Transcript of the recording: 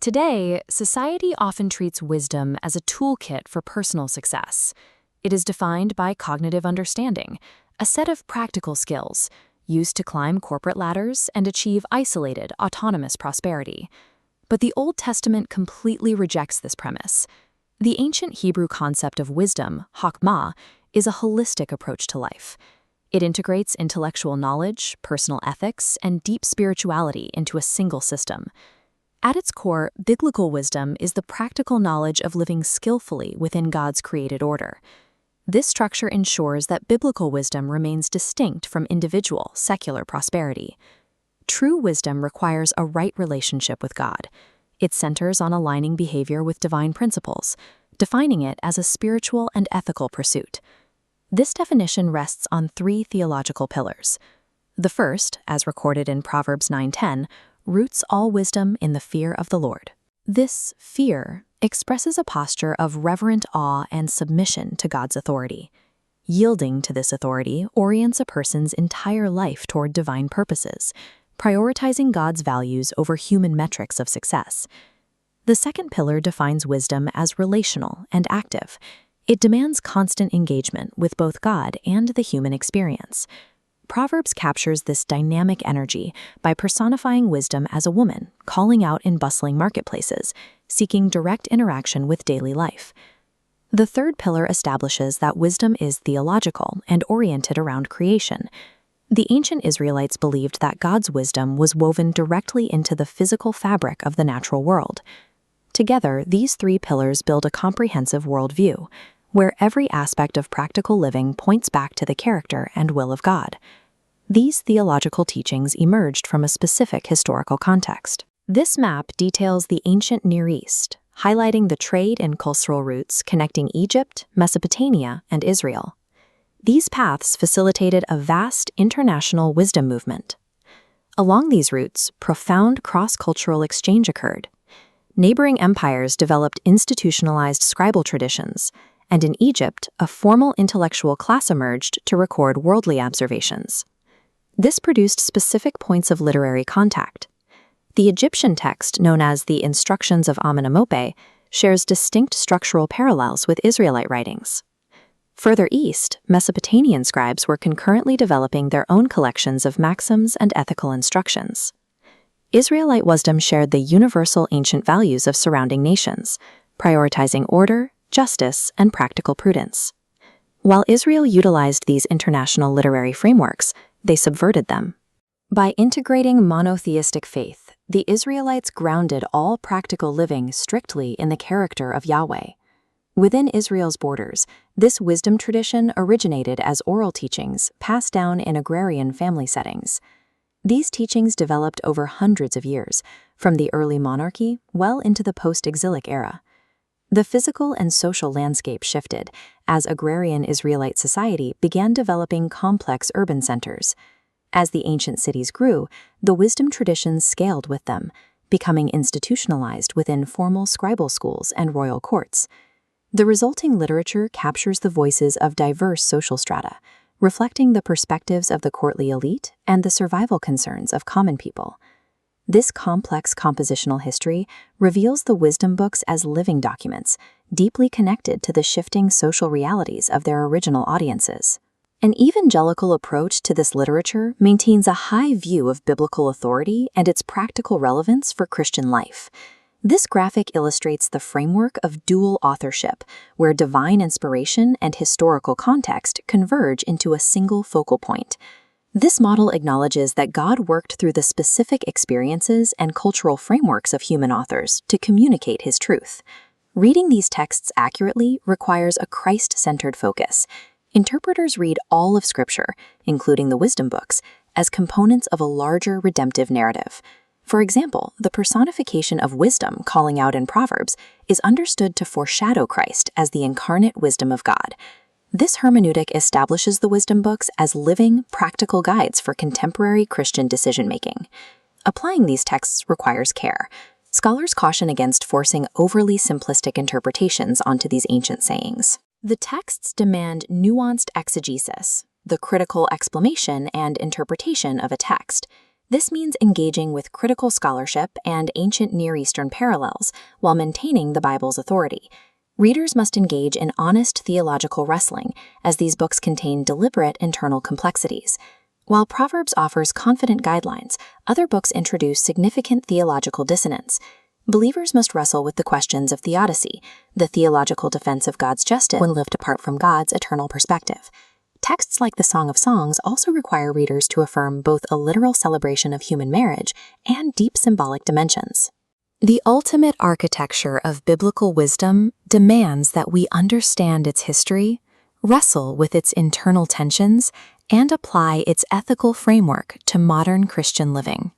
Today, society often treats wisdom as a toolkit for personal success. It is defined by cognitive understanding, a set of practical skills used to climb corporate ladders and achieve isolated, autonomous prosperity. But the Old Testament completely rejects this premise. The ancient Hebrew concept of wisdom, chokmah, is a holistic approach to life. It integrates intellectual knowledge, personal ethics, and deep spirituality into a single system. At its core, biblical wisdom is the practical knowledge of living skillfully within God's created order. This structure ensures that biblical wisdom remains distinct from individual, secular prosperity. True wisdom requires a right relationship with God. It centers on aligning behavior with divine principles, defining it as a spiritual and ethical pursuit. This definition rests on three theological pillars. The first, as recorded in Proverbs 9:10, roots all wisdom in the fear of the Lord. This fear expresses a posture of reverent awe and submission to God's authority. Yielding to this authority orients a person's entire life toward divine purposes, prioritizing God's values over human metrics of success. The second pillar defines wisdom as relational and active. It demands constant engagement with both God and the human experience. Proverbs captures this dynamic energy by personifying wisdom as a woman, calling out in bustling marketplaces, seeking direct interaction with daily life. The third pillar establishes that wisdom is theological and oriented around creation. The ancient Israelites believed that God's wisdom was woven directly into the physical fabric of the natural world. Together, these three pillars build a comprehensive worldview, where every aspect of practical living points back to the character and will of God. These theological teachings emerged from a specific historical context. This map details the ancient Near East, highlighting the trade and cultural routes connecting Egypt, Mesopotamia, and Israel. These paths facilitated a vast international wisdom movement. Along these routes, profound cross-cultural exchange occurred. Neighboring empires developed institutionalized scribal traditions, and in Egypt, a formal intellectual class emerged to record worldly observations. This produced specific points of literary contact. The Egyptian text, known as the Instructions of Amenemope, shares distinct structural parallels with Israelite writings. Further east, Mesopotamian scribes were concurrently developing their own collections of maxims and ethical instructions. Israelite wisdom shared the universal ancient values of surrounding nations, prioritizing order, justice, and practical prudence. While Israel utilized these international literary frameworks, they subverted them. By integrating monotheistic faith, the Israelites grounded all practical living strictly in the character of Yahweh. Within Israel's borders, this wisdom tradition originated as oral teachings passed down in agrarian family settings. These teachings developed over hundreds of years, from the early monarchy well into the post-exilic era. The physical and social landscape shifted as agrarian Israelite society began developing complex urban centers. As the ancient cities grew, the wisdom traditions scaled with them, becoming institutionalized within formal scribal schools and royal courts. The resulting literature captures the voices of diverse social strata, reflecting the perspectives of the courtly elite and the survival concerns of common people. This complex compositional history reveals the wisdom books as living documents, deeply connected to the shifting social realities of their original audiences. An evangelical approach to this literature maintains a high view of biblical authority and its practical relevance for Christian life. This graphic illustrates the framework of dual authorship, where divine inspiration and historical context converge into a single focal point. This model acknowledges that God worked through the specific experiences and cultural frameworks of human authors to communicate His truth. Reading these texts accurately requires a Christ-centered focus. Interpreters read all of Scripture, including the wisdom books, as components of a larger redemptive narrative. For example, the personification of wisdom calling out in Proverbs is understood to foreshadow Christ as the incarnate wisdom of God. This hermeneutic establishes the wisdom books as living, practical guides for contemporary Christian decision-making. Applying these texts requires care. Scholars caution against forcing overly simplistic interpretations onto these ancient sayings. The texts demand nuanced exegesis, the critical explanation and interpretation of a text. This means engaging with critical scholarship and ancient Near Eastern parallels while maintaining the Bible's authority. Readers must engage in honest theological wrestling, as these books contain deliberate internal complexities. While Proverbs offers confident guidelines, other books introduce significant theological dissonance. Believers must wrestle with the questions of theodicy, the theological defense of God's justice when lived apart from God's eternal perspective. Texts like the Song of Songs also require readers to affirm both a literal celebration of human marriage and deep symbolic dimensions. The ultimate architecture of biblical wisdom demands that we understand its history, wrestle with its internal tensions, and apply its ethical framework to modern Christian living.